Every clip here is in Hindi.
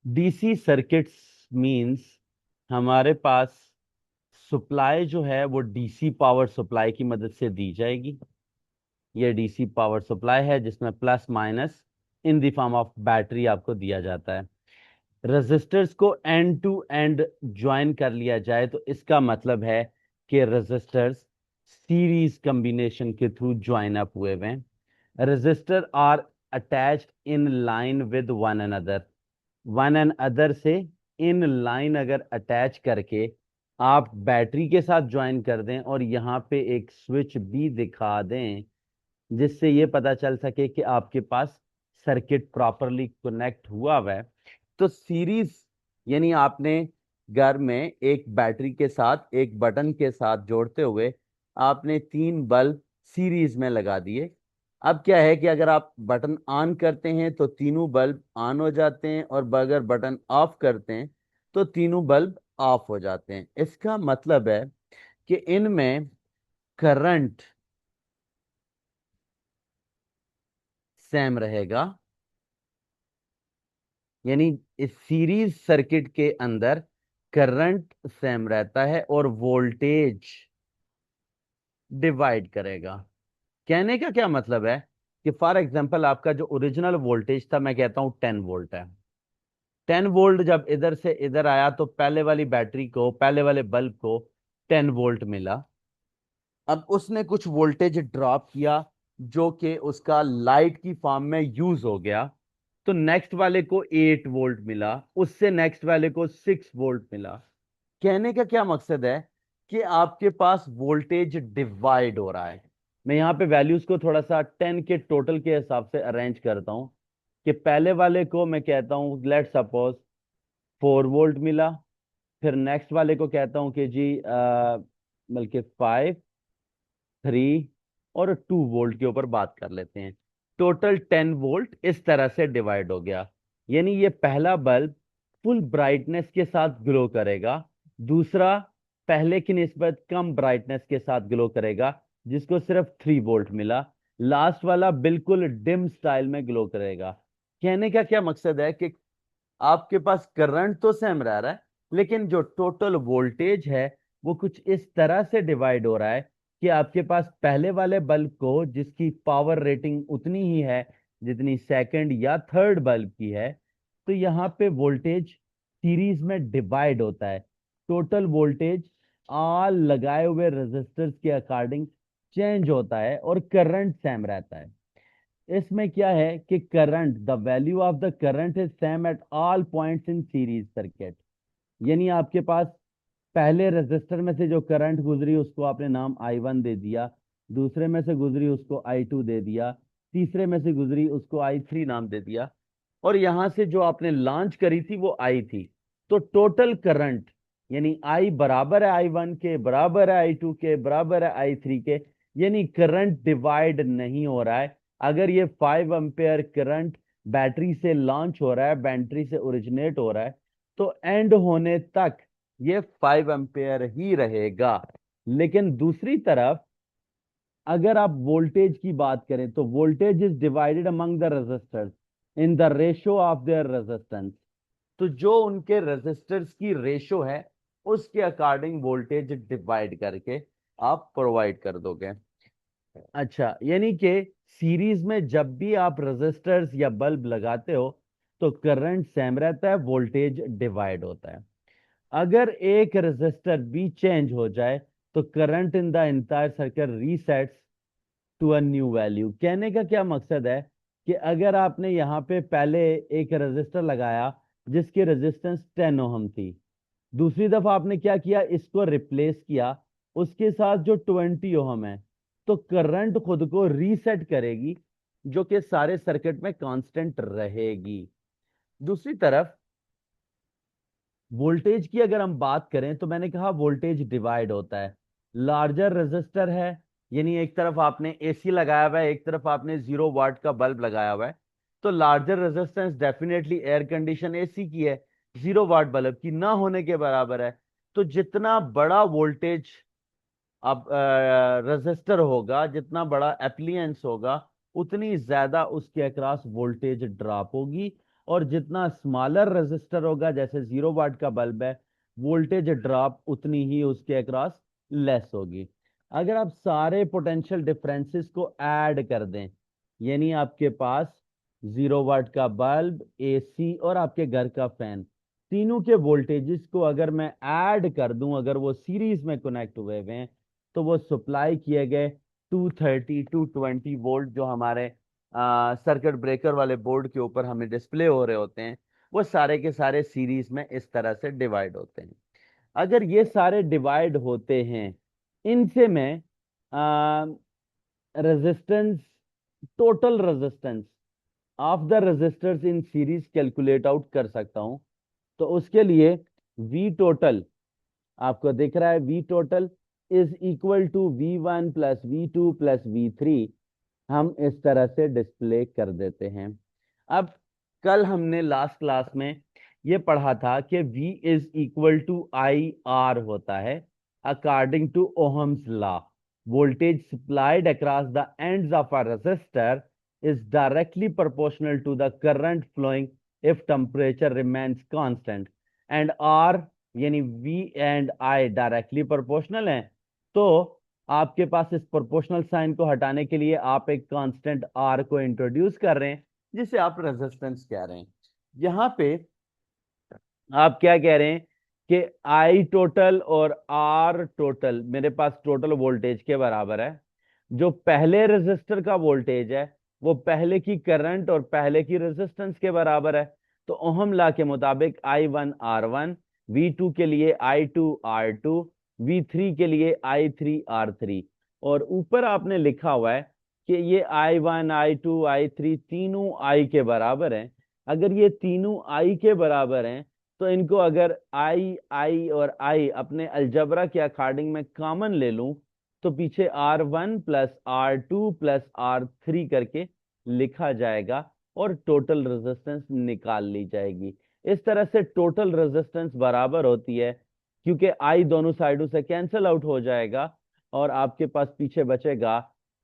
डीसी सर्किट्स मींस हमारे पास सप्लाई जो है वो डीसी पावर सप्लाई की मदद से दी जाएगी। ये डीसी पावर सप्लाई है जिसमें plus minus in the form of battery आपको दिया जाता है। रेजिस्टर्स को एंड टू एंड ज्वाइन कर लिया जाए तो इसका मतलब है कि रेजिस्टर्स सीरीज कॉम्बिनेशन के थ्रू ज्वाइन अप हुए हुए हैं। Resistor are attached in line with one another. One and other से इन लाइन अगर अटैच करके आप बैटरी के साथ ज्वाइन कर दें और यहाँ पे एक स्विच भी दिखा दें जिससे ये पता चल सके कि आपके पास सर्किट प्रॉपरली कनेक्ट हुआ हुआ है, तो सीरीज यानी आपने घर में एक बैटरी के साथ एक बटन के साथ जोड़ते हुए आपने तीन बल्ब सीरीज में लगा दिए। अब क्या है कि अगर आप बटन ऑन करते हैं तो तीनों बल्ब ऑन हो जाते हैं और अगर बटन ऑफ करते हैं तो तीनों बल्ब ऑफ हो जाते हैं। इसका मतलब है कि इनमें करंट सेम रहेगा, यानी इस सीरीज सर्किट के अंदर करंट सेम रहता है और वोल्टेज डिवाइड करेगा। कहने का क्या मतलब है कि फॉर एग्जांपल आपका जो ओरिजिनल वोल्टेज था मैं कहता हूं 10 वोल्ट है। 10 वोल्ट जब इधर से इधर आया तो पहले वाली बैटरी को पहले वाले बल्ब को 10 वोल्ट मिला। अब उसने कुछ वोल्टेज ड्रॉप किया जो कि उसका लाइट की फॉर्म में यूज हो गया, तो नेक्स्ट वाले को 8 वोल्ट मिला, उससे नेक्स्ट वाले को 6 वोल्ट मिला। कहने का क्या मकसद है कि आपके पास वोल्टेज डिवाइड हो रहा है। मैं यहाँ पे वैल्यूज को थोड़ा सा 10 के टोटल के हिसाब से अरेंज करता हूँ कि पहले वाले को मैं कहता हूँ लेट सपोज 4 वोल्ट मिला, फिर नेक्स्ट वाले को कहता हूँ कि जी बल्कि 5, 3 और 2 वोल्ट के ऊपर बात कर लेते हैं। टोटल 10 वोल्ट इस तरह से डिवाइड हो गया। यानी ये पहला बल्ब फुल ब्राइटनेस के साथ ग्लो करेगा, दूसरा पहले की निस्बत कम ब्राइटनेस के साथ ग्लो करेगा जिसको सिर्फ 3 वोल्ट मिला, लास्ट वाला बिल्कुल डिम स्टाइल में ग्लो करेगा। कहने का क्या मकसद है कि आपके पास करंट तो सेम रह रहा है लेकिन जो टोटल वोल्टेज है वो कुछ इस तरह से डिवाइड हो रहा है कि आपके पास पहले वाले बल्ब को जिसकी पावर रेटिंग उतनी ही है जितनी सेकंड या थर्ड बल्ब की है, तो यहाँ पे वोल्टेज सीरीज में डिवाइड होता है। टोटल वोल्टेज ऑल लगाए हुए रेजिस्टर्स के अकॉर्डिंग चेंज होता है और करंट सेम रहता है। इसमें क्या है कि current the value of the current is same at all points in series circuit. यानी आपके पास पहले रेजिस्टर में से जो करंट गुजरी उसको आपने नाम I1 दे दिया, दूसरे में से गुजरी उसको I2 दे दिया, तीसरे में से गुजरी उसको I3 नाम दे दिया, और यहां से जो आपने लॉन्च करी थी वो I थी। तो टोटल करंट यानी I बराबर है I1 के, बराबर है I2 के, बराबर है I3 के, यानी करंट डिवाइड नहीं हो रहा है। अगर ये 5 एम्पेयर करंट बैटरी से लॉन्च हो रहा है, बैटरी से ओरिजिनेट हो रहा है, तो एंड होने तक ये 5 एम्पेयर ही रहेगा। लेकिन दूसरी तरफ अगर आप वोल्टेज की बात करें तो voltage is divided among the resistors in the ratio of their resistance. तो जो उनके रेजिस्टर्स की रेशो है उसके अकॉर्डिंग वोल्टेज डिवाइड करके आप प्रोवाइड कर दोगे। अच्छा, यानी कि सीरीज में जब भी आप रेजिस्टर्स या बल्ब लगाते हो तो करंट सेम रहता है, वोल्टेज डिवाइड होता है। अगर एक रेजिस्टर भी चेंज हो जाए तो current in the entire circuit resets to a new value. कहने का क्या मकसद है कि अगर आपने यहाँ पे पहले एक रेजिस्टर लगाया जिसकी रेजिस्टेंस 10 ओहम थी, दूसरी दफा आपने क्या किया, इसको रिप्लेस किया उसके साथ जो 20 ओहम है, तो करंट खुद को रीसेट करेगी जो कि सारे सर्किट में कांस्टेंट रहेगी। दूसरी तरफ वोल्टेज की अगर हम बात करें तो मैंने कहा वोल्टेज डिवाइड होता है। लार्जर रेजिस्टर है, यानी एक तरफ आपने एसी लगाया हुआ है एक तरफ आपने 0 वाट का बल्ब लगाया हुआ है, तो larger resistance definitely air condition AC की है, 0 वाट बल्ब की ना होने के बराबर है। तो जितना बड़ा वोल्टेज अब रेजिस्टर होगा, जितना बड़ा एप्लियंस होगा, उतनी ज्यादा उसके अक्रॉस वोल्टेज ड्रॉप होगी और जितना स्मॉलर रेजिस्टर होगा, जैसे 0 वाट का बल्ब है, वोल्टेज ड्रॉप उतनी ही उसके अक्रॉस लेस होगी। अगर आप सारे पोटेंशियल डिफरेंसेस को ऐड कर दें, यानी आपके पास 0 वाट का बल्ब, एसी और आपके घर का फैन, तीनों के वोल्टेजेस को अगर मैं ऐड कर दूं, अगर वो सीरीज में कनेक्ट हुए हुए हैं, तो वो सप्लाई किए गए 230 220 वोल्ट जो हमारे सर्किट ब्रेकर वाले बोर्ड के ऊपर हमें डिस्प्ले हो रहे होते हैं, वो सारे के सारे सीरीज में इस तरह से डिवाइड होते हैं। अगर ये सारे डिवाइड होते हैं, इनसे मैं resistance, total resistance of the resistors in series calculate out कर सकता हूं। तो उसके लिए वी टोटल आपको दिख रहा है, V total is equal to V1 + V2 + V3। हम इस तरह से डिस्प्ले कर देते हैं। अब कल हमने लास्ट क्लास में ये पढ़ा था कि V is equal to IR होता है according to Ohm's law. Voltage supplied across the ends of a resistor is directly proportional to the current flowing if temperature remains constant, and R यानी V and I directly proportional हैं। तो आपके पास इस प्रोपोर्शनल साइन को हटाने के लिए आप एक कांस्टेंट R को इंट्रोड्यूस कर रहे हैं, जिसे आप रेजिस्टेंस कह रहे हैं। यहां पे आप क्या कह रहे हैं कि आई टोटल और आर टोटल मेरे पास टोटल वोल्टेज के बराबर है। जो पहले रेजिस्टर का वोल्टेज है वो पहले की करंट और पहले की रेजिस्टेंस के बराबर है। तो ओहम लॉ के मुताबिक I1 R1, V2 के लिए I2 R2, V3 के लिए I3 R3। और ऊपर आपने लिखा हुआ है कि ये I1 I2 I3 तीनों I के बराबर हैं। अगर ये तीनों I के बराबर हैं, तो इनको अगर आई और आई अपने अलजबरा के अकॉर्डिंग में कॉमन ले लूं, तो पीछे R1 + R2 + R3 करके लिखा जाएगा और टोटल रेजिस्टेंस निकाल ली जाएगी। इस तरह से टोटल रेजिस्टेंस बराबर होती है, क्योंकि आई दोनों साइडों से कैंसिल आउट हो जाएगा और आपके पास पीछे बचेगा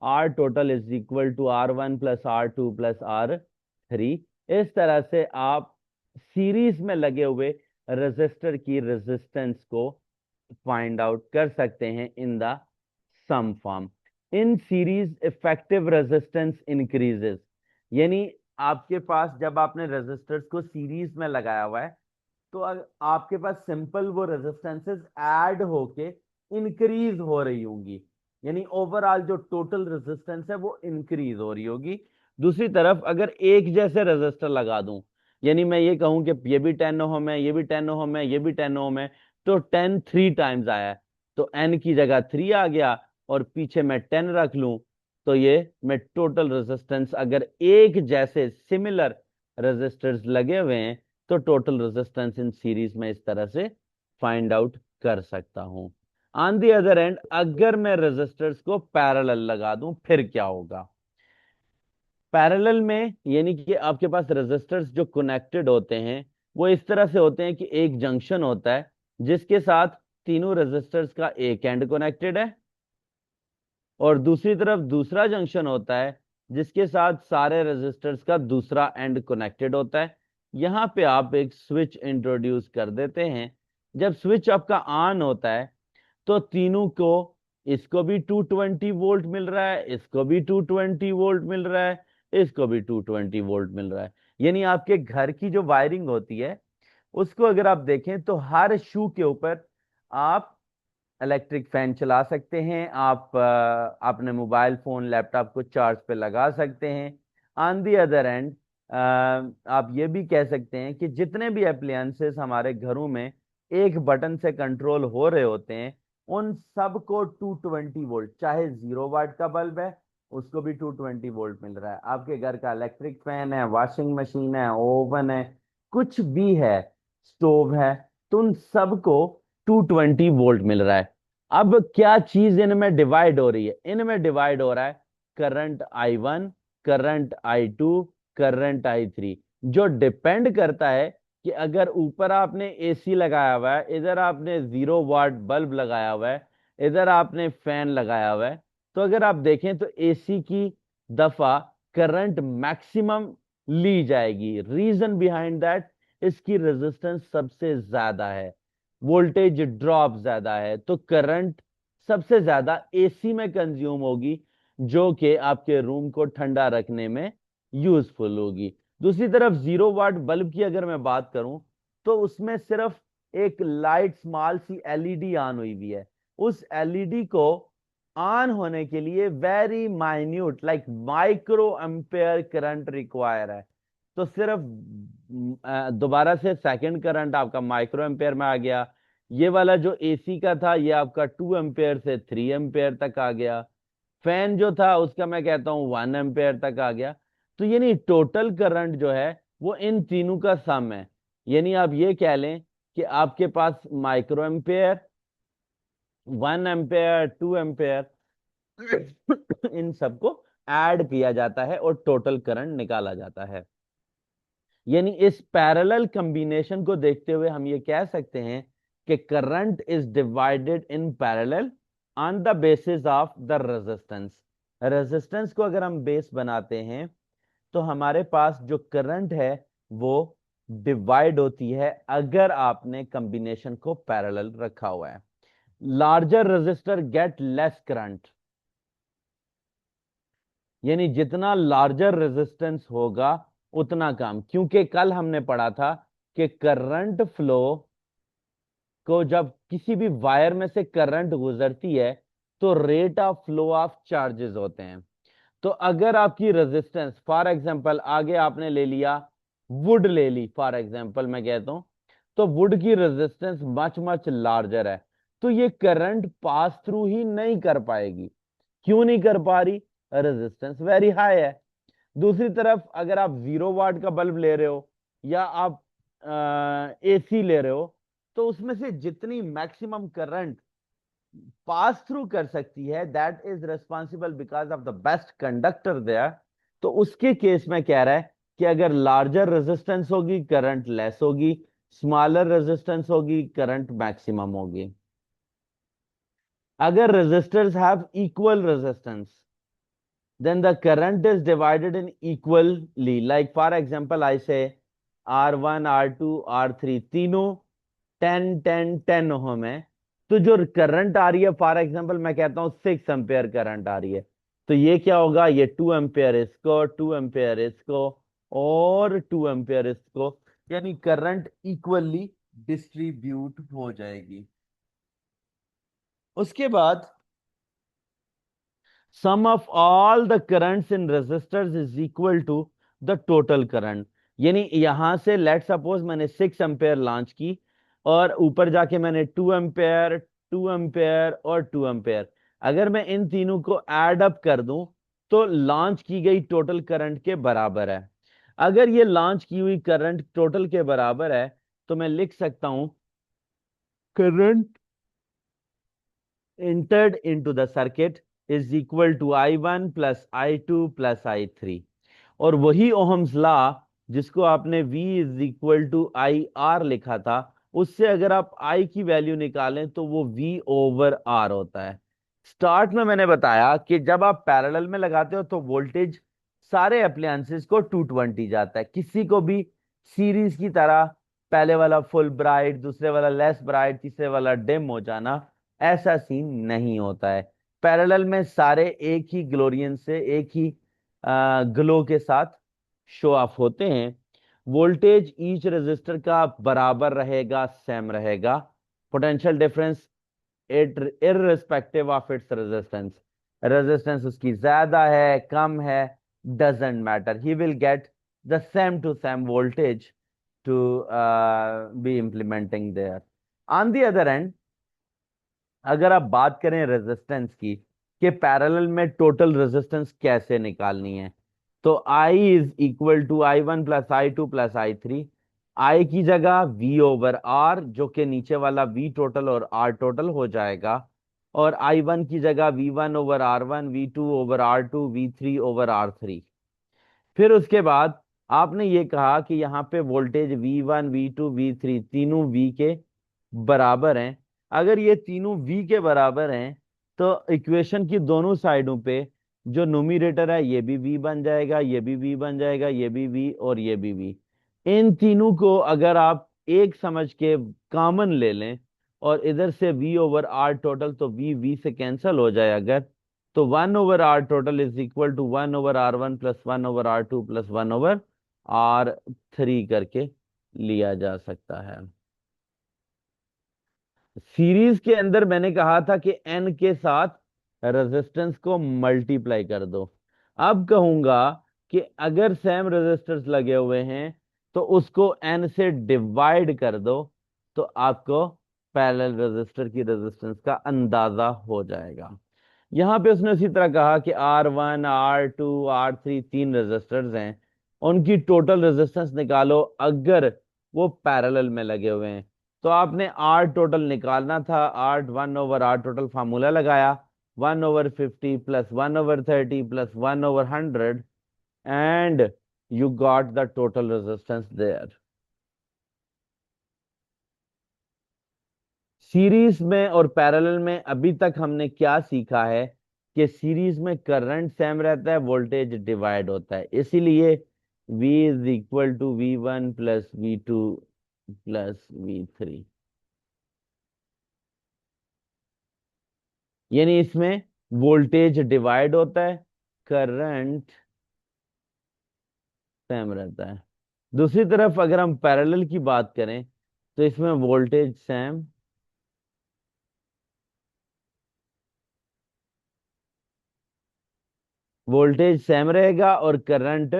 R total is equal to R1 + R2 + R3। इस तरह से आप सीरीज में लगे हुए रेजिस्टर की रेजिस्टेंस को फाइंड आउट कर सकते हैं in the sum form. In series effective resistance increases, यानी आपके पास जब आपने रेजिस्टर्स को सीरीज में लगाया हुआ है, तो आपके पास सिंपल वो रेजिस्टेंसेस ऐड होके इंक्रीज हो रही होंगी, यानी ओवरऑल जो टोटल रेजिस्टेंस है वो इंक्रीज हो रही होगी। दूसरी तरफ अगर एक जैसे रेजिस्टर लगा दूं, यानी मैं ये कहूं कि ये भी 10 ओहम है, ये भी 10 ओहम है, ये भी 10 ओहम है, तो 10 3 टाइम्स आया है, तो n की जगह 3 आ गया और पीछे मैं 10 रख लूं, तो ये मैं टोटल रेजिस्टेंस, अगर एक जैसे सिमिलर रेजिस्टर्स लगे हुए हैं, तो टोटल रेजिस्टेंस इन सीरीज में इस तरह से फाइंड आउट कर सकता हूं। ऑन दी अदर एंड अगर मैं रेजिस्टर्स को पैरेलल लगा दूं, फिर क्या होगा? पैरेलल में यानी कि आपके पास रेजिस्टर्स जो कनेक्टेड होते हैं वो इस तरह से होते हैं कि एक जंक्शन होता है जिसके साथ तीनों रेजिस्टर्स का एक एंड कनेक्टेड है, और दूसरी तरफ दूसरा जंक्शन होता है जिसके साथ सारे रेजिस्टर्स का दूसरा एंड कनेक्टेड होता है। यहां पे आप एक स्विच इंट्रोड्यूस कर देते हैं। जब स्विच आपका ऑन होता है, तो तीनों को, इसको भी 220 वोल्ट मिल रहा है, इसको भी 220 वोल्ट मिल रहा है, इसको भी 220 वोल्ट मिल रहा है। यानी आपके घर की जो वायरिंग होती है उसको अगर आप देखें, तो हर शू के ऊपर आप इलेक्ट्रिक फैन चला सकते हैं, आप अपने मोबाइल फोन लैपटॉप को चार्ज पे लगा सकते हैं। ऑन दी अदर एंड आप ये भी कह सकते हैं कि जितने भी अप्लायंसेस हमारे घरों में एक बटन से कंट्रोल हो रहे होते हैं, उन सब को 220 वोल्ट, चाहे 0 वाट का बल्ब है उसको भी 220 वोल्ट मिल रहा है। आपके घर का इलेक्ट्रिक फैन है, वॉशिंग मशीन है, ओवन है, कुछ भी है, स्टोव है, तो उन सबको 220 वोल्ट मिल रहा है। अब क्या चीज इनमें डिवाइड हो रही है? इनमें डिवाइड हो रहा है current I1, current I2, current I3, जो डिपेंड करता है कि अगर ऊपर आपने एसी लगाया हुआ है, इधर आपने 0 वाट बल्ब लगाया हुआ है, इधर आपने फैन लगाया हुआ है, तो अगर आप देखें तो एसी की दफा करंट मैक्सिमम ली जाएगी। रीजन बिहाइंड दैट, इसकी रेजिस्टेंस सबसे ज्यादा है, वोल्टेज ड्रॉप ज्यादा है, तो करंट सबसे ज्यादा एसी में कंज्यूम होगी, जो कि आपके रूम को ठंडा रखने में यूजफुल होगी। दूसरी तरफ 0 वाट बल्ब की अगर मैं बात करूं, तो उसमें सिर्फ एक लाइट स्मॉल सी एलईडी ऑन हुई हुई है। उस एलईडी को ऑन होने के लिए very minute like micro ampere current require है। तो सिर्फ दोबारा से सेकंड करंट आपका माइक्रो एम्पेयर में आ गया। ये वाला जो एसी का था, ये आपका 2 एम्पेयर से 3 एम्पेयर तक आ गया। फैन जो था उसका मैं कहता हूँ 1 एम्पेयर तक आ गया। तो यानी टोटल करंट जो है वो इन तीनों का सम है। यानी आप ये कह लें कि आपके पास माइक्रो एम्पेयर, 1 एम्पेयर, 2 एम्पेयर, इन सबको ऐड किया जाता है और टोटल करंट निकाला जाता है। यानी इस पैरेलल कॉम्बिनेशन को देखते हुए हम ये कह सकते हैं कि current is divided in parallel on the basis of the resistance. Resistance को अगर हम बेस बनाते हैं, तो हमारे पास जो करंट है वो डिवाइड होती है अगर आपने कॉम्बिनेशन को पैरेलल रखा हुआ है। Larger resistor get less current, यानी जितना लार्जर रेजिस्टेंस होगा उतना कम, क्योंकि कल हमने पढ़ा था कि करंट फ्लो को, जब किसी भी वायर में से करंट गुजरती है, तो rate of flow of charges होते हैं। तो अगर आपकी रेजिस्टेंस फॉर एग्जांपल आगे आपने ले लिया, वुड ले ली फॉर एग्जांपल मैं कहता हूं, तो वुड की रेजिस्टेंस मच मच लार्जर है, तो ये करंट पास थ्रू ही नहीं कर पाएगी। क्यों नहीं कर पा रही? रेजिस्टेंस वेरी हाई है। दूसरी तरफ अगर आप 0 वाट का बल्ब ले रहे हो या आप एसी ले रहे हो, तो उसमें से जितनी मैक्सिमम करंट पास थ्रू कर सकती है, that is responsible because of the best conductor there. तो उसके केस में कह रहा है कि अगर लार्जर रेजिस्टेंस होगी करंट लेस होगी, स्मॉलर रेजिस्टेंस होगी करंट मैक्सिमम होगी। अगर resistors have equal resistance, then the current is divided in equally. Like for example, I say R1, R2, R3 तीनों 10 10 10 ओहम है। तो जो करंट आ रही है, फॉर एग्जांपल मैं कहता हूँ 6 एम्पेयर करंट आ रही है, तो ये क्या होगा, ये 2 एम्पेयर इसको, 2 एम्पेयर इसको, और 2 एम्पेयर इसको, यानी करंट इक्वली डिस्ट्रीब्यूट हो जाएगी। उसके बाद sum of all the currents in resistors is equal to the total current। यानी यहां से लेट सपोज मैंने 6 एम्पेयर लॉन्च की, और ऊपर जाके मैंने 2 एम्पेयर, 2 एम्पेयर और 2 एम्पेयर, अगर मैं इन तीनों को ऐड अप कर दूं, तो लॉन्च की गई टोटल करंट के बराबर है। अगर ये लॉन्च की हुई करंट टोटल के बराबर है, तो मैं लिख सकता हूं current entered into the circuit is equal to I1 plus I2 plus I3। और वही ओहम्स लॉ जिसको आपने V is equal to I R लिखा था, उससे अगर आप I की वैल्यू निकालें तो वो V ओवर R होता है। स्टार्ट में मैंने बताया कि जब आप पैरेलल में लगाते हो तो वोल्टेज सारे अप्लायंसेस को 220 जाता है। किसी को भी सीरीज की तरह पहले वाला फुल ब्राइट, दूसरे वाला लेस ब्राइट, तीसरे वाला डिम हो जाना, ऐसा सीन नहीं होता है। पैरेलल में सारे एक ही ग्लोरियन से, एक ही ग्लो के साथ शो ऑफ होते हैं। वोल्टेज ईच रेजिस्टर का बराबर रहेगा, सेम रहेगा। Potential difference it irrespective of its resistance, resistance उसकी ज्यादा है कम है doesn't matter, he will get the same to same voltage to be implementing there. On the other end, अगर आप बात करें रेजिस्टेंस की कि पैरेलल में टोटल रेजिस्टेंस कैसे निकालनी है, तो I is equal to I1 plus I2 plus I3। I की जगह V ओवर R, जो कि नीचे वाला V टोटल और R टोटल हो जाएगा, और I1 की जगह V1 over R1, V2 over R2, V3 over R3। फिर उसके बाद आपने ये कहा कि यहाँ पे वोल्टेज V1, V2, V3 तीनों V के बराबर हैं। अगर ये तीनों V के बराबर हैं, तो इक्वेशन की दोनों साइडों पे जो न्यूमरेटर है ये भी v बन जाएगा, ये भी v बन जाएगा, ये भी v और ये भी v। इन तीनों को अगर आप एक समझ के कॉमन ले लें और इधर से v ओवर r टोटल, तो v से कैंसिल हो जाए अगर, तो 1/r total is equal to 1/r1 plus 1/r2 plus 1/r3 करके लिया जा सकता है। सीरीज के अंदर मैंने कहा था कि n के साथ रेजिस्टेंस को मल्टीप्लाई कर दो। अब कहूंगा कि अगर सेम रेजिस्टर्स लगे हुए हैं तो उसको n से डिवाइड कर दो, तो आपको पैरेलल रेजिस्टर की रेजिस्टेंस का अंदाजा हो जाएगा। यहां पे उसने उसी तरह कहा कि R1 R2 R3 तीन रेजिस्टर्स हैं, उनकी टोटल रेजिस्टेंस निकालो अगर वो पैरेलल में लगे हुए हैं। तो आपने आर टोटल निकालना था, आर 1/r टोटल फार्मूला लगाया, 1/50 plus 1/30 plus 1/100 and you got the total resistance there. Series में और पैरेलल में अभी तक हमने क्या सीखा है कि सीरीज में करंट सेम रहता है, वोल्टेज डिवाइड होता है, इसीलिए V is equal to V1 plus V2 plus V3। यानी इसमें वोल्टेज डिवाइड होता है, करंट सेम रहता है। दूसरी तरफ अगर हम पैरेलल की बात करें तो इसमें वोल्टेज सेम रहेगा और करंट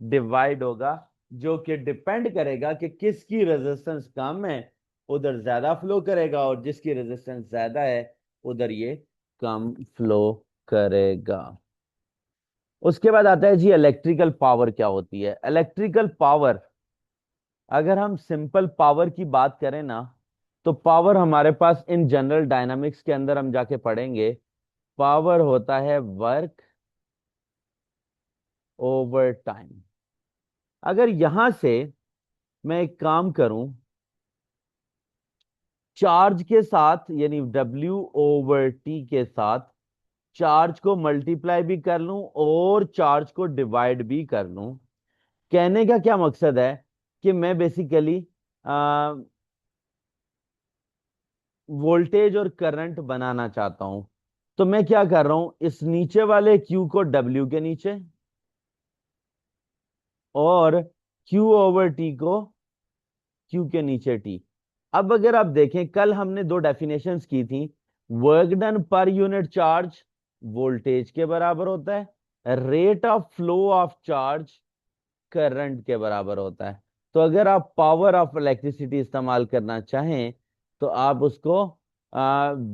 डिवाइड होगा, जो कि डिपेंड करेगा कि किसकी रेजिस्टेंस कम है उधर ज्यादा फ्लो करेगा, और जिसकी रेजिस्टेंस ज्यादा है उधर ये कम फ्लो करेगा। उसके बाद आता है जी इलेक्ट्रिकल पावर क्या होती है। इलेक्ट्रिकल पावर, अगर हम सिंपल पावर की बात करें ना, तो पावर हमारे पास इन जनरल डायनामिक्स के अंदर हम जाके पढ़ेंगे, पावर होता है वर्क ओवर टाइम। अगर यहां से मैं एक काम करूं, चार्ज के साथ यानी W/T के साथ चार्ज को मल्टीप्लाई भी कर लूं और चार्ज को डिवाइड भी कर लूं, कहने का क्या मकसद है कि मैं बेसिकली वोल्टेज और करंट बनाना चाहता हूं। तो मैं क्या कर रहा हूं, इस नीचे वाले Q को W के नीचे और Q/T को Q के नीचे T। अब अगर आप देखें, कल हमने दो डेफिनेशंस की थी, work done per unit charge voltage के बराबर होता है, rate of flow of charge current के बराबर होता है। तो अगर आप पावर ऑफ इलेक्ट्रिसिटी इस्तेमाल करना चाहें तो आप उसको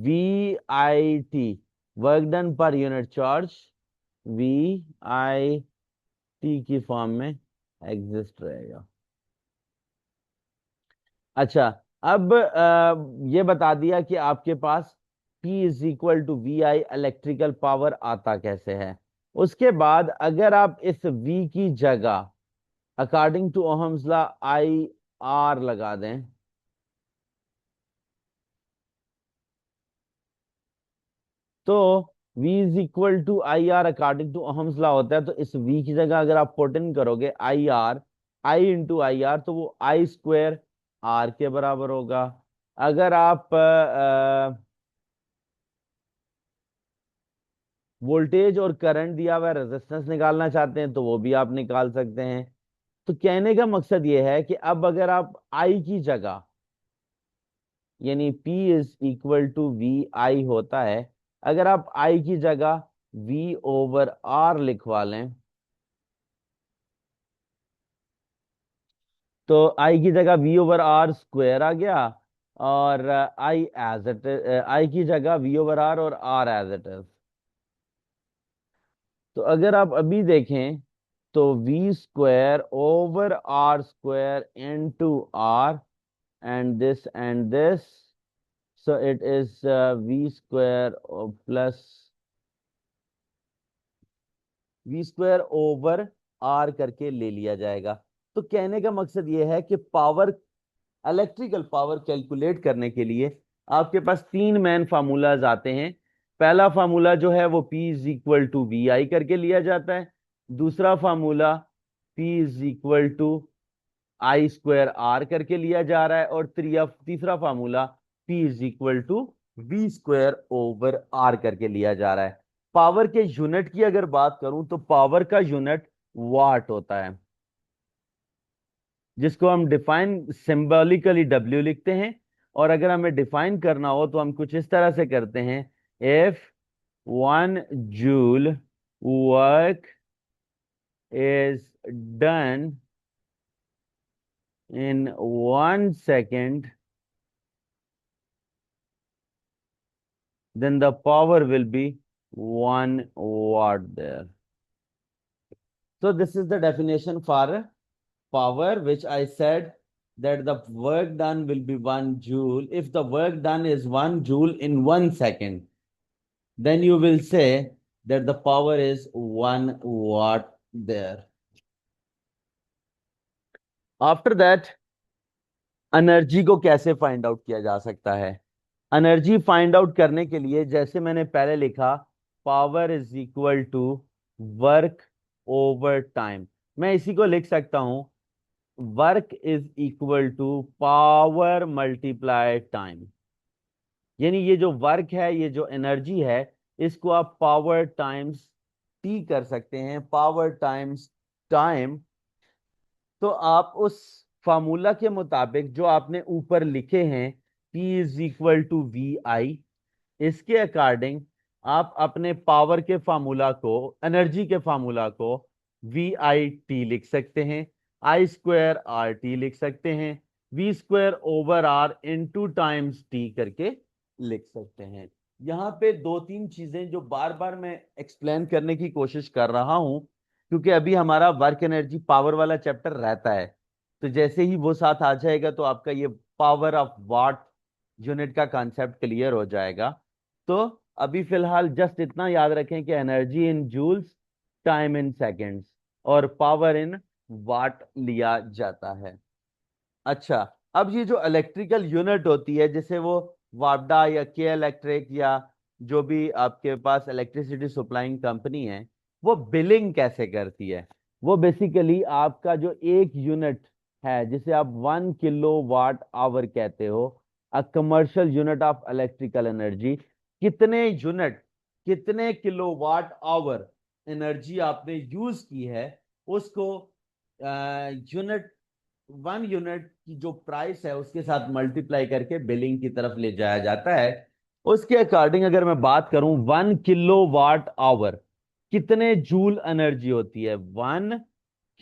VIT, work done per unit charge, VIT की फॉर्म में एग्जिस्ट रहेगा। अच्छा, अब ये बता दिया कि आपके पास P is equal to VI electrical power आता कैसे है। उसके बाद अगर आप इस V की जगह according to Ohm's law IR लगा दें, तो V is equal to IR according to Ohm's law होता है। तो इस V की जगह अगर आप पुट इन करोगे IR, I/IR, तो वो I² R के बराबर होगा। अगर आप वोल्टेज और करंट दिया हुआ रेजिस्टेंस निकालना चाहते हैं तो वो भी आप निकाल सकते हैं। तो कहने का मकसद ये है कि अब अगर आप I की जगह यानी P is equal to VI होता है, अगर आप I की जगह V/R लिखवा लें, तो I की जगह V/R² आ गया, और I की जगह V/R और R एज इट इज। तो अगर आप अभी देखें तो V²/R² * R and this, so it is V² plus V²/R करके ले लिया जाएगा। तो कहने का मकसद यह है कि पावर, इलेक्ट्रिकल पावर कैलकुलेट करने के लिए आपके पास तीन मेन फार्मूलाज आते हैं। पहला फार्मूला जो है वो P is equal to V I करके लिया जाता है। दूसरा formula P is equal to I square R करके लिया जा रहा है। और तीसरा formula P is equal to V square over R करके लिया जा रहा है। पावर के यूनिट की अगर बात करूं तो पावर का यूनिट वाट होता है, जिसको हम डिफाइन सिंबॉलिकली W लिखते हैं। और अगर हमें डिफाइन करना हो तो हम कुछ इस तरह से करते हैं, if 1 joule work is done in 1 second, then the power will be 1 watt there. So this is the definition for power, which I said that the work done will be 1 joule. If the work done is 1 joule in 1 second, then you will say that the power is 1 watt there. After that, energy को कैसे फाइंड आउट किया जा सकता है? एनर्जी फाइंड आउट करने के लिए जैसे मैंने पहले लिखा, power is equal to work over time. मैं इसी को लिख सकता हूं, work is equal to power multiply time. यानी ये जो वर्क है, ये जो एनर्जी है, इसको आप पावर टाइम्स टी कर सकते हैं, पावर टाइम्स टाइम। तो आप उस फार्मूला के मुताबिक जो आपने ऊपर लिखे हैं, P is equal to V I, इसके अकॉर्डिंग आप अपने पावर के फार्मूला को, एनर्जी के फार्मूला को वी आई टी लिख सकते हैं, आई स्क्वायर आर टी लिख सकते हैं, V square over R into times T करके लिख सकते हैं। यहाँ पे दो तीन चीजें जो बार बार मैं एक्सप्लेन करने की कोशिश कर रहा हूं, क्योंकि अभी हमारा वर्क एनर्जी पावर वाला चैप्टर रहता है। तो जैसे ही वो साथ आ जाएगा तो आपका ये पावर ऑफ वाट यूनिट का कॉन्सेप्ट क्लियर हो जाएगा। तो अभी फिलहाल जस्ट इतना याद रखें कि energy in joules, time in seconds और पावर इन वाट लिया जाता है। अच्छा, अब ये जो इलेक्ट्रिकल यूनिट होती है, जैसे वो वापडा या के इलेक्ट्रिक या जो भी आपके पास इलेक्ट्रिसिटी सप्लाइंग कंपनी है, वो बिलिंग कैसे करती है? वो बेसिकली आपका जो एक यूनिट है, जिसे आप 1 किलो वाट आवर कहते हो, a commercial unit of electrical energy, कितने यूनिट, कितने किलोवाट आवर एनर्जी आपने यूज की है, उसको यूनिट, 1 यूनिट की जो प्राइस है उसके साथ मल्टीप्लाई करके बिलिंग की तरफ ले जाया जाता है। उसके अकॉर्डिंग अगर मैं बात करूं, 1 किलोवाट आवर कितने जूल एनर्जी होती है? 1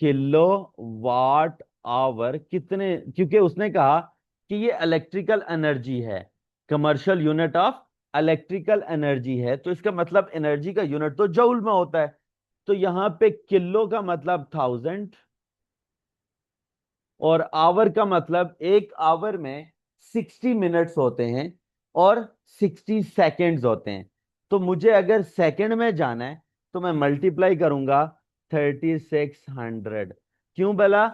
किलोवाट आवर कितने, क्योंकि उसने कहा कि ये इलेक्ट्रिकल एनर्जी है, commercial unit of electrical energy है, तो इसका मतलब एनर्जी का यूनिट तो जूल में होता है। तो यहां पे किलो का मतलब 1000 और आवर का मतलब, एक आवर में 60 मिनट्स होते हैं और 60 सेकेंड्स होते हैं। तो मुझे अगर सेकंड में जाना है तो मैं मल्टीप्लाई करूंगा 3600। क्यों बोला?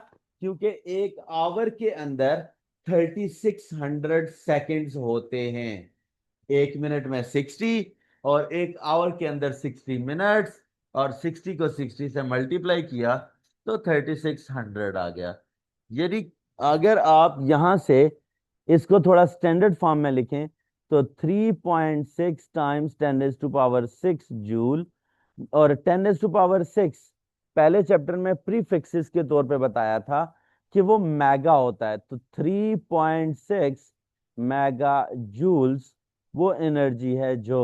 क्योंकि एक आवर के अंदर 3600 सेकेंड्स होते हैं। 1 मिनट में 60 और एक आवर के अंदर 60 मिनट्स, और 60 को 60 से मल्टीप्लाई किया तो 3600 आ गया। यदि अगर आप यहां से इसको थोड़ा स्टैंडर्ड फॉर्म में लिखें तो 3.6 टाइम्स 10⁻⁶ जूल, और 10⁻⁶ पहले चैप्टर में प्रीफिक्सेस के तौर पे बताया था कि वो मेगा होता है। तो 3.6 मेगा जूल्स वो एनर्जी है जो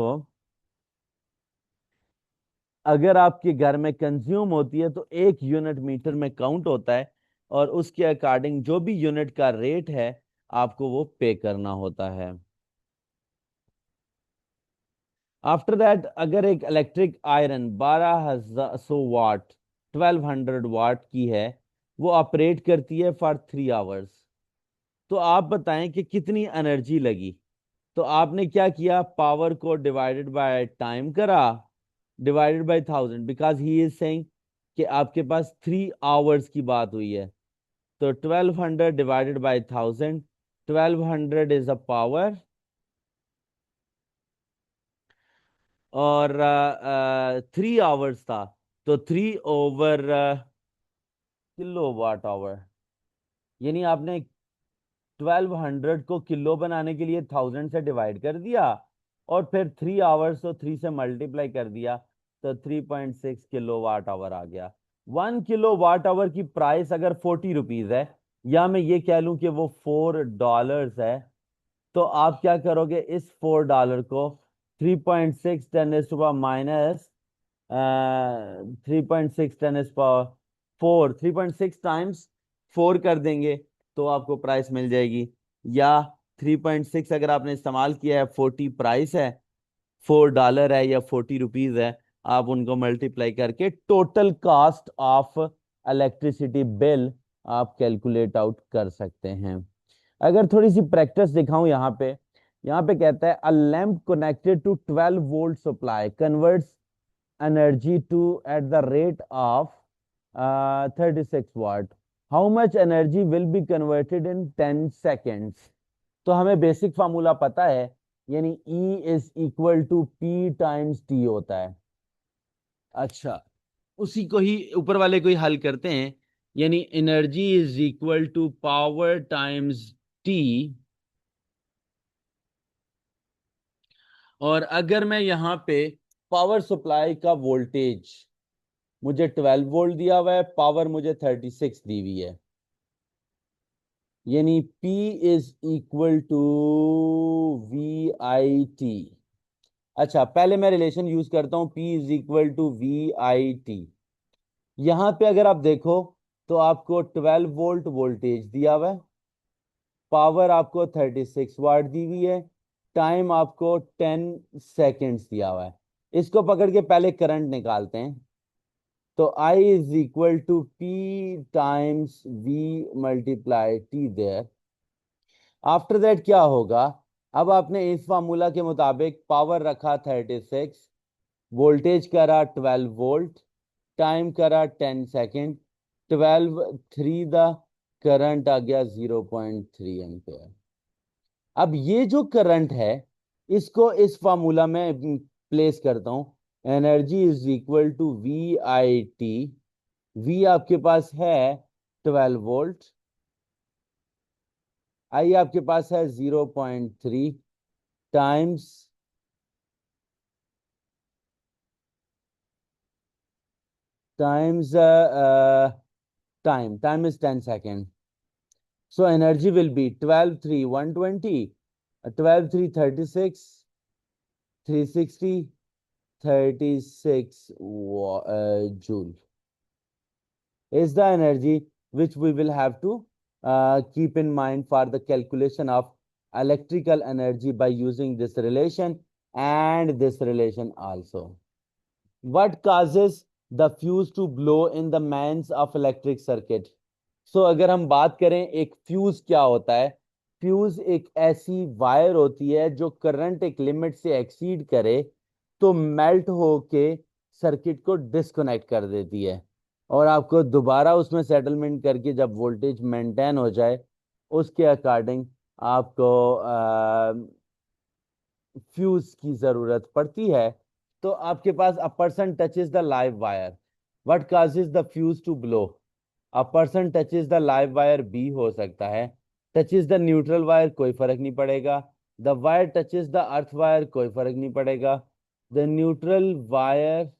अगर आपके घर में कंज्यूम होती है तो 1 यूनिट मीटर में काउंट होता है, और उसके अकॉर्डिंग जो भी यूनिट का रेट है आपको वो पे करना होता है। आफ्टर दैट, अगर एक इलेक्ट्रिक आयरन 1200 वाट, 1200 वाट की है, वो ऑपरेट करती है फॉर 3 आवर्स, तो आप बताएं कि कितनी एनर्जी लगी? तो आपने क्या किया, पावर को डिवाइडेड बाय टाइम करा, divided by 1000, because he is saying कि आपके पास 3 आवर्स की बात हुई है। तो 1200 divided by 1000, 1200 is a power और 3 आवर्स था, तो 3 ओवर किलो वाट आवर, यानी आपने 1200 को किलो बनाने के लिए 1000 से डिवाइड कर दिया, और फिर 3 आवर्स को 3 से मल्टीप्लाई कर दिया, तो 3.6 किलो वाट आवर आ गया। 1 किलो वाट आवर की प्राइस अगर 40 रुपीज है, या मैं ये कह लूं कि वो $4 है, तो आप क्या करोगे, इस $4 को 3.6 10 माइनस 3.6 10 4, 3.6 टाइम्स 4 कर देंगे, तो आपको प्राइस मिल जाएगी। या 3.6 अगर आपने इस्तेमाल किया है, 40 प्राइस है, $4 है या 40 रुपीज है, आप उनको मल्टीप्लाई करके total cast of electricity bill आप कैलकुलेट आउट कर सकते हैं। अगर थोड़ी सी प्रैक्टिस दिखाऊं यहाँ पे कहता है, a lamp connected to 12 volt supply converts energy to at the rate of 36 watt, how much energy will be converted in 10 seconds. तो हमें बेसिक फार्मूला पता है, यानी E is equal to P times T होता है। अच्छा, उसी को ही ऊपर वाले को ही हल करते हैं, यानी energy is equal to power times T. और अगर मैं यहाँ पे पावर सप्लाई का वोल्टेज, मुझे 12 वोल्ट दिया हुआ है, पावर मुझे 36 दी हुई है, यानी P is equal to VIT। अच्छा, पहले मैं रिलेशन यूज करता हूं, P is equal to VIT। यहां पे अगर आप देखो, तो आपको 12 वोल्ट वोल्टेज दिया हुआ है, पावर आपको 36 वाट दी हुई है, टाइम आपको 10 सेकेंड्स दिया हुआ है। इसको पकड़ के पहले करंट निकालते हैं, तो I is equal to P times V multiply T there. After that क्या होगा, अब आपने इस फार्मूला के मुताबिक पावर रखा 36, वोल्टेज करा 12 वोल्ट, टाइम करा 10 सेकेंड, 12 3 द करंट आ गया 0.3 एम्पेयर। अब ये जो करंट है, इसको इस फार्मूला में प्लेस करता हूं, energy is equal to VIT। V आपके पास है 12 वोल्ट, I आपके पास है 0.3 times times time is 10 second. So energy will be 12 3 120, 12 3 36, 360, 36 joule is the energy which we will have to keep in mind for the calculation of electrical energy by using this relation and this relation also. What causes the fuse to blow in the mains of electric circuit? सो अगर हम बात करें एक फ्यूज क्या होता है, फ्यूज एक ऐसी वायर होती है जो करंट एक लिमिट से एक्सीड करे तो मेल्ट होके सर्किट को डिस्कनेक्ट कर देती है, और आपको दोबारा उसमें सेटलमेंट करके जब वोल्टेज मेंटेन हो जाए, उसके अकॉर्डिंग आपको फ्यूज की जरूरत पड़ती है। तो आपके पास a person touches the live wire, what causes the fuse to blow? A person touches the live wire, B हो सकता है। टचेस द न्यूट्रल वायर, कोई फर्क नहीं पड़ेगा। The wire touches the earth wire, कोई फर्क नहीं पड़ेगा। The neutral wire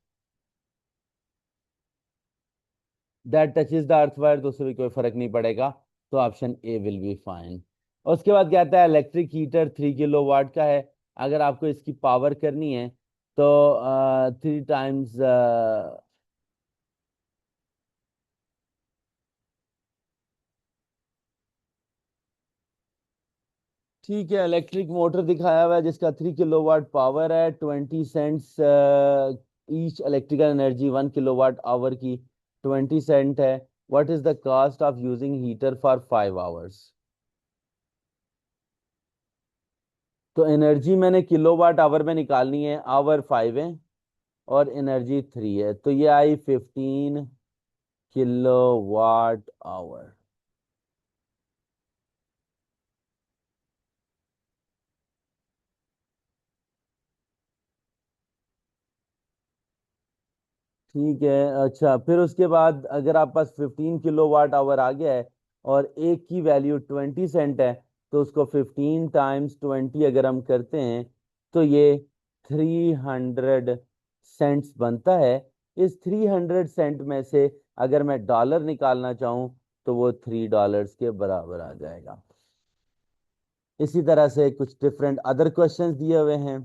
that touches the earth wire, दूसरे भी कोई फर्क नहीं पड़ेगा। तो option A will be fine. उसके बाद कहता है इलेक्ट्रिक हीटर 3 किलो वाट का है, अगर आपको इसकी पावर करनी है, तो 3 टाइम्स, ठीक है, इलेक्ट्रिक मोटर दिखाया हुआ है जिसका 3 किलोवाट पावर है, 20 cents each electrical energy, 1 kilowatt hour की 20 सेंट है। What is the cost of using heater for 5 hours? तो एनर्जी मैंने किलोवाट आवर में निकालनी है, आवर 5 है और एनर्जी 3 है, तो ये आई 15 किलोवाट आवर। ठीक है। अच्छा, फिर उसके बाद अगर आप पास 15 kWh आ गया है और एक की वैल्यू 20 सेंट है, तो उसको 15 × 20 अगर हम करते हैं तो ये 300 सेंट्स बनता है। इस 300 सेंट में से अगर मैं डॉलर निकालना चाहूं तो वो $3 के बराबर आ जाएगा। इसी तरह से कुछ डिफरेंट अदर क्वेश्चंस दिए हुए हैं।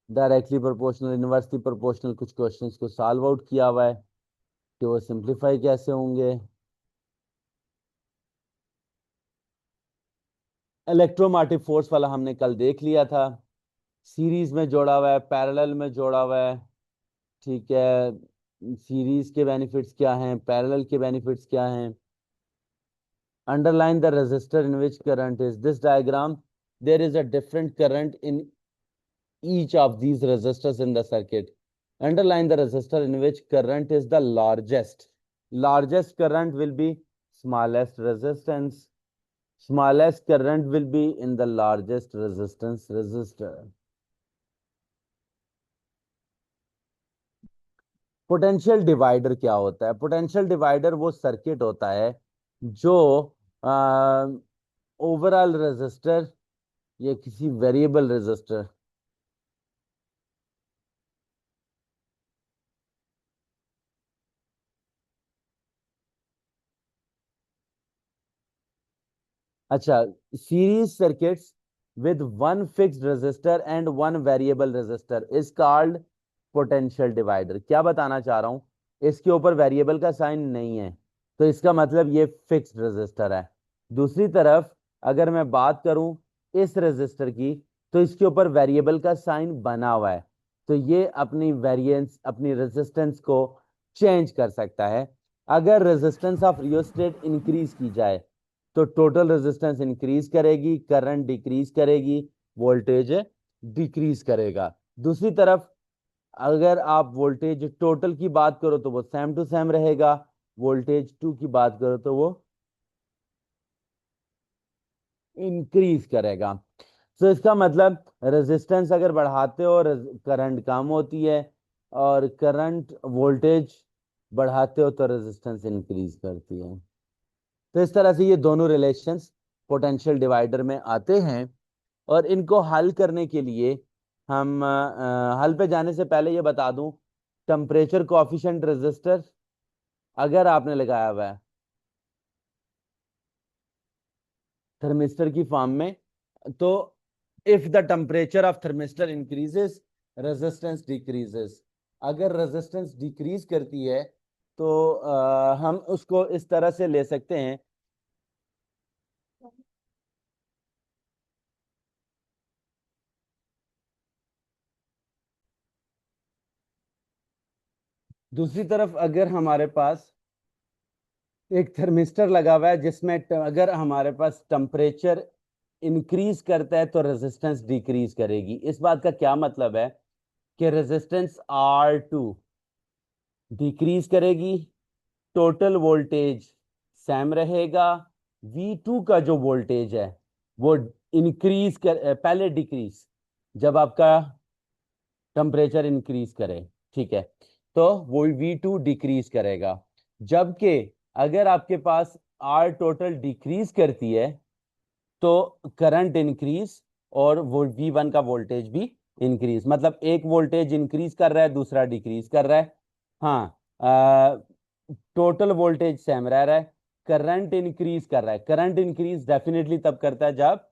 डायरेक्टली प्रोपोर्शनल, इनवर्सली प्रोपोर्शनल कुछ क्वेश्चंस को सॉल्व आउट किया हुआ है कि वो सिंप्लीफाई कैसे होंगे। इलेक्ट्रोमोटिव फोर्स वाला हमने कल देख लिया था। सीरीज में जोड़ा हुआ है, पैरेलल में जोड़ा हुआ है। ठीक है, सीरीज के बेनिफिट्स क्या हैं, पैरेलल के बेनिफिट्स क्या हैं। Underline the resistor in which current is this diagram, there is a different current in each of these resistors in the circuit. Underline the resistor in which current is the largest. Largest current will be smallest resistance. Smallest current will be in the largest resistance resistor. Potential divider क्या होता है? पोटेंशियल डिवाइडर वो सर्किट होता है जो ओवरऑल रेजिस्टर या किसी वेरिएबल रेजिस्टर। अच्छा, series circuits with one fixed resistor and one variable resistor is called potential divider। क्या बताना चाह रहा हूं, इसके ऊपर वेरिएबल का साइन नहीं है तो इसका मतलब ये फिक्स्ड रेजिस्टर है। दूसरी तरफ अगर मैं बात करूं इस रेजिस्टर की, तो इसके ऊपर वेरिएबल का साइन बना हुआ है, तो ये अपनी वेरिएंस अपनी रेजिस्टेंस को चेंज कर सकता है। अगर रेजिस्टेंस ऑफ रियोस्टेट इंक्रीज की जाए तो टोटल रेजिस्टेंस इंक्रीज करेगी, करंट डिक्रीज करेगी, वोल्टेज डिक्रीज करेगा। दूसरी तरफ अगर आप वोल्टेज टोटल की बात करो तो वो सेम टू सेम रहेगा, वोल्टेज टू की बात करो तो वो इंक्रीज करेगा। तो इसका मतलब रेजिस्टेंस अगर बढ़ाते हो करंट कम होती है, और करंट वोल्टेज बढ़ाते हो तो रेजिस्टेंस इंक्रीज करती है। तो इस तरह से ये दोनों रिलेशंस पोटेंशियल डिवाइडर में आते हैं। और इनको हल करने के लिए हम हल पे जाने से पहले ये बता दूं, टेम्परेचर कोएफिशिएंट रेजिस्टर अगर आपने लगाया हुआ है थर्मिस्टर की फॉर्म में, तो if the temperature of thermistor increases resistance decreases. अगर रेजिस्टेंस डिक्रीज करती है तो हम उसको इस तरह से ले सकते हैं। दूसरी तरफ अगर हमारे पास एक थर्मिस्टर लगा हुआ है जिसमें अगर हमारे पास टेम्परेचर इंक्रीज करता है तो रेजिस्टेंस डिक्रीज करेगी। इस बात का क्या मतलब है कि रेजिस्टेंस R2 डिक्रीज करेगी, टोटल वोल्टेज सेम रहेगा, V2 का जो वोल्टेज है वो इंक्रीज कर पहले डिक्रीज जब आपका टेम्परेचर इंक्रीज करे, ठीक है, तो वो V2 डिक्रीज करेगा। जबकि अगर आपके पास R टोटल डिक्रीज करती है तो करंट इंक्रीज और वो V1 का वोल्टेज भी इंक्रीज, मतलब एक वोल्टेज इंक्रीज कर रहा है दूसरा डिक्रीज कर रहा है। हाँ, टोटल वोल्टेज सेम रह रहा है, करंट इंक्रीज कर रहा है। करंट इंक्रीज डेफिनेटली तब करता है जब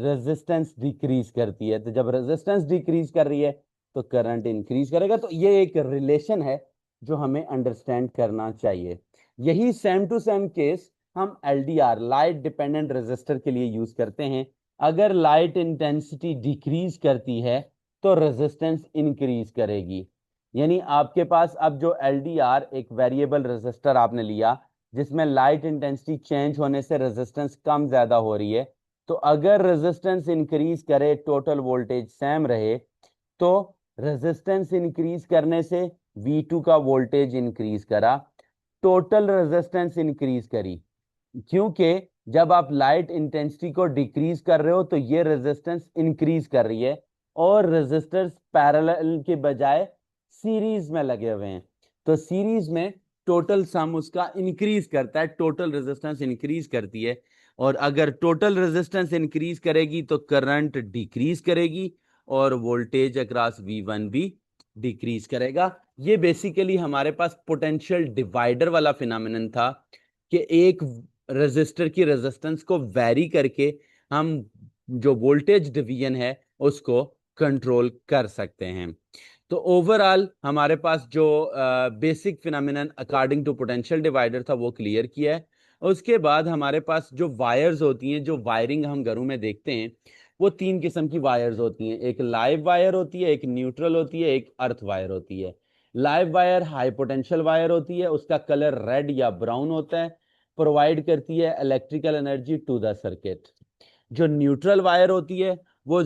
रेजिस्टेंस डिक्रीज करती है, तो जब रेजिस्टेंस डिक्रीज कर रही है तो करंट इंक्रीज करेगा। तो ये एक रिलेशन है जो हमें अंडरस्टैंड करना चाहिए। यही सेम टू सेम केस हम LDR लाइट डिपेंडेंट रेजिस्टर के लिए यूज करते हैं। अगर लाइट इंटेंसिटी डिक्रीज करती है तो रेजिस्टेंस इंक्रीज करेगी। यानी आपके पास अब जो LDR एक वेरिएबल रेजिस्टर आपने लिया जिसमें लाइट इंटेंसिटी चेंज होने से रेजिस्टेंस कम ज्यादा हो रही है, तो अगर रेजिस्टेंस इंक्रीज करे टोटल वोल्टेज सेम रहे, तो रेजिस्टेंस इंक्रीज करने से V2 का वोल्टेज इंक्रीज करा, टोटल रेजिस्टेंस इंक्रीज करी। क्योंकि जब आप लाइट इंटेंसिटी को डिक्रीज कर रहे हो तो ये रेजिस्टेंस इंक्रीज कर रही है, और रेजिस्टर्स पैरेलल के बजाय सीरीज में लगे हुए हैं। तो सीरीज में टोटल सम उसका इंक्रीज करता है, टोटल रेजिस्टेंस इंक्रीज करती है। और अगर टोटल रेजिस्टेंस इंक्रीज करेगी तो करंट डिक्रीज करेगी और वोल्टेज अक्रॉस V1 भी डिक्रीज करेगा। ये बेसिकली हमारे पास पोटेंशियल डिवाइडर वाला फिनोमेनन था कि एक रेजिस्टर की रेजिस्टेंस को वैरी करके हम जो वोल्टेज डिवीजन है उसको कंट्रोल कर सकते हैं। तो ओवरऑल हमारे पास जो basic phenomenon according to potential divider था वो क्लियर किया है। उसके बाद हमारे पास जो वायर्स होती हैं, जो वायरिंग हम घरों में देखते हैं, वो तीन किस्म की वायर्स होती हैं। एक लाइव वायर होती है, एक न्यूट्रल होती है, एक अर्थ वायर होती है। Live wire high potential wire होती है, उसका कलर रेड या ब्राउन होता है, प्रोवाइड करती है electrical energy to the circuit. जो न्यूट्रल वायर होती है वो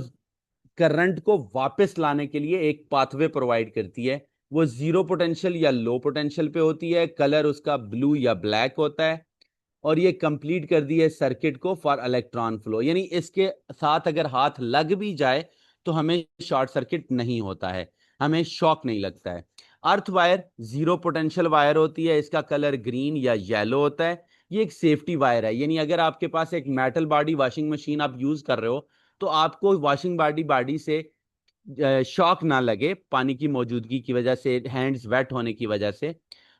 करंट को वापस लाने के लिए एक पाथवे प्रोवाइड करती है। वो जीरो पोटेंशियल या लो पोटेंशियल पे होती है, कलर उसका ब्लू या ब्लैक होता है, और ये कंप्लीट कर दी है सर्किट को फॉर इलेक्ट्रॉन फ्लो। यानी इसके साथ अगर हाथ लग भी जाए तो हमें शॉर्ट सर्किट नहीं होता है, हमें शॉक नहीं लगता है। Earth wire zero potential wire होती है, इसका कलर ग्रीन या येलो होता है। ये एक सेफ्टी वायर है, यानी अगर आपके पास एक मेटल बॉडी वॉशिंग मशीन आप यूज कर रहे हो तो आपको वॉशिंग बॉडी बॉडी से शॉक ना लगे पानी की मौजूदगी की वजह से, हैंड्स वेट होने की वजह से।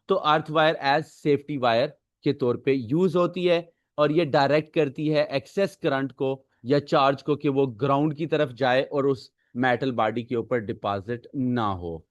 तो earth wire as safety wire के तौर पे यूज होती है, और ये डायरेक्ट करती है एक्सेस करंट को या चार्ज को कि वो ग्राउंड की तरफ जाए और उस मेटल बॉडी के ऊपर डिपॉजिट ना हो।